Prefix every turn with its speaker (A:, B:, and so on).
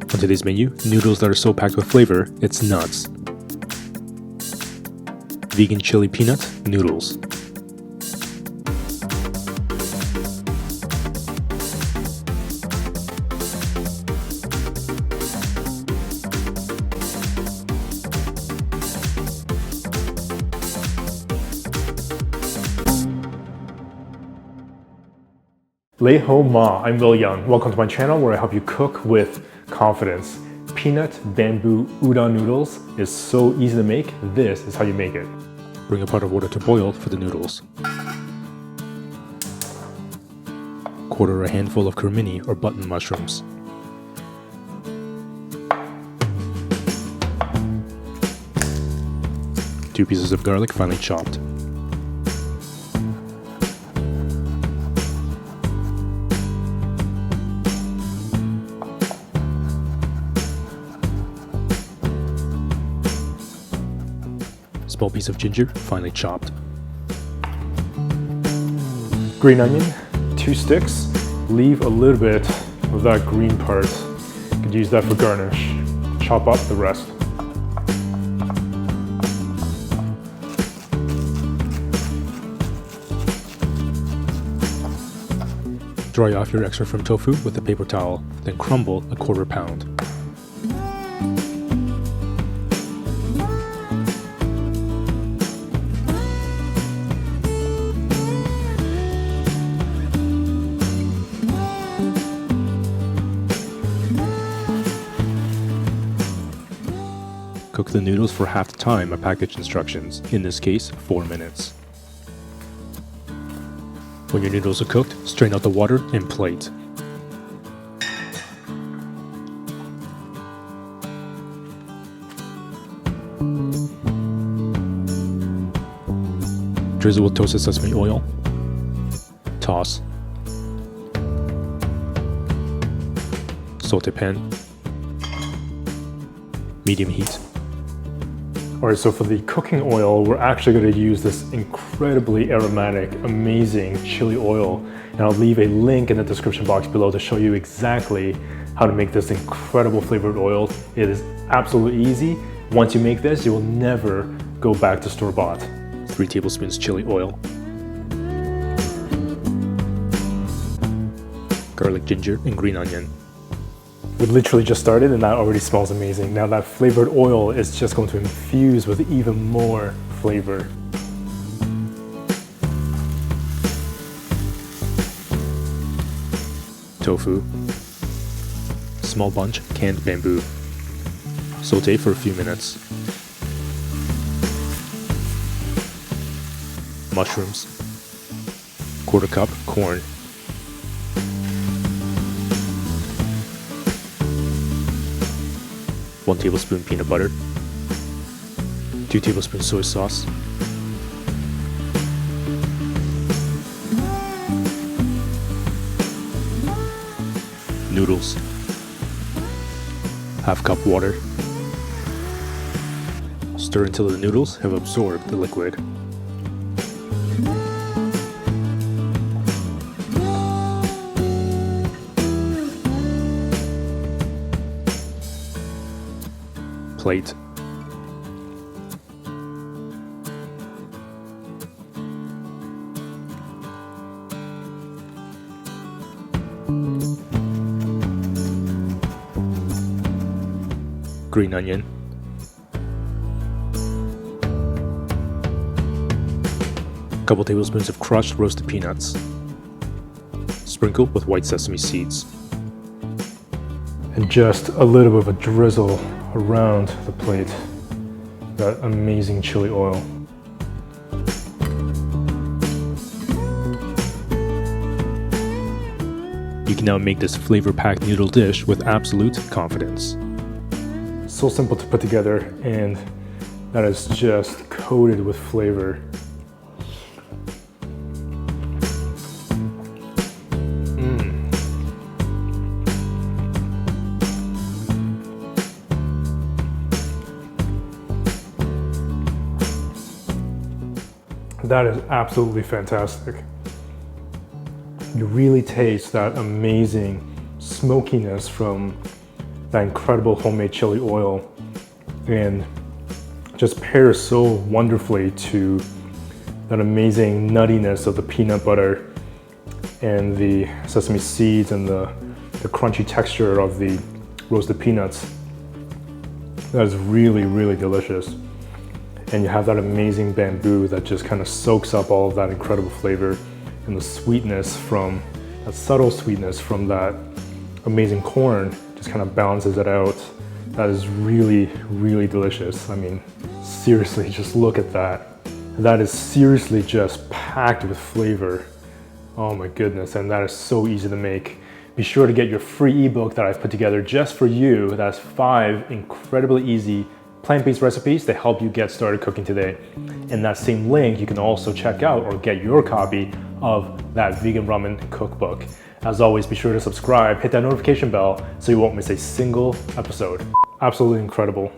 A: On today's menu, noodles that are so packed with flavor, it's nuts. Vegan chili peanut noodles.
B: Lei Ho Ma, I'm Yeung. Welcome to my channel where I help you cook with confidence. Peanut bamboo udon noodles is so easy to make. This is how you make it.
A: Bring a pot of water to boil for the noodles. Quarter a handful of cremini or button mushrooms. Two pieces of garlic finely chopped. Small piece of ginger, finely chopped.
B: Green onion, 2 sticks. Leave a little bit of that green part. You could use that for garnish. Chop up the rest.
A: Dry off your extra from tofu with a paper towel, then crumble a 1/4 pound. Cook the noodles for half the time of package instructions, in this case 4 minutes. When your noodles are cooked, strain out the water and plate. Drizzle with toasted sesame oil. Toss. Saute pan. Medium heat.
B: Alright, so for the cooking oil, we're actually going to use this incredibly aromatic, amazing chili oil. And I'll leave a link in the description box below to show you exactly how to make this incredible flavored oil. It is absolutely easy. Once you make this, you will never go back to store-bought.
A: 3 tablespoons chili oil. Garlic, ginger, and green onion.
B: We literally just started and that already smells amazing. Now that flavored oil is just going to infuse with even more flavor.
A: Tofu. Small bunch canned bamboo. Saute for a few minutes. Mushrooms. 1/4 cup corn. One tablespoon peanut butter. 2 tablespoons soy sauce. Noodles. Half cup water. Stir until the noodles have absorbed the liquid. Plate. Green onion. Couple tablespoons of crushed roasted peanuts. Sprinkle with white sesame seeds.
B: And just a little bit of a drizzle around the plate. That amazing chili oil.
A: You can now make this flavor-packed noodle dish with absolute confidence.
B: So simple to put together, and that is just coated with flavor. That is absolutely fantastic. You really taste that amazing smokiness from that incredible homemade chili oil, and just pairs so wonderfully to that amazing nuttiness of the peanut butter and the sesame seeds and the crunchy texture of the roasted peanuts. That is really, really delicious. And you have that amazing bamboo that just kind of soaks up all of that incredible flavor, and the sweetness from, that subtle sweetness from that amazing corn just kind of balances it out. That is really, really delicious. I mean, seriously, just look at that. That is seriously just packed with flavor. Oh my goodness, and that is so easy to make. Be sure to get your free ebook that I've put together just for you. That's 5 incredibly easy plant-based recipes to help you get started cooking today. In that same link, you can also check out or get your copy of that vegan ramen cookbook. As always, be sure to subscribe, hit that notification bell so you won't miss a single episode. Absolutely incredible.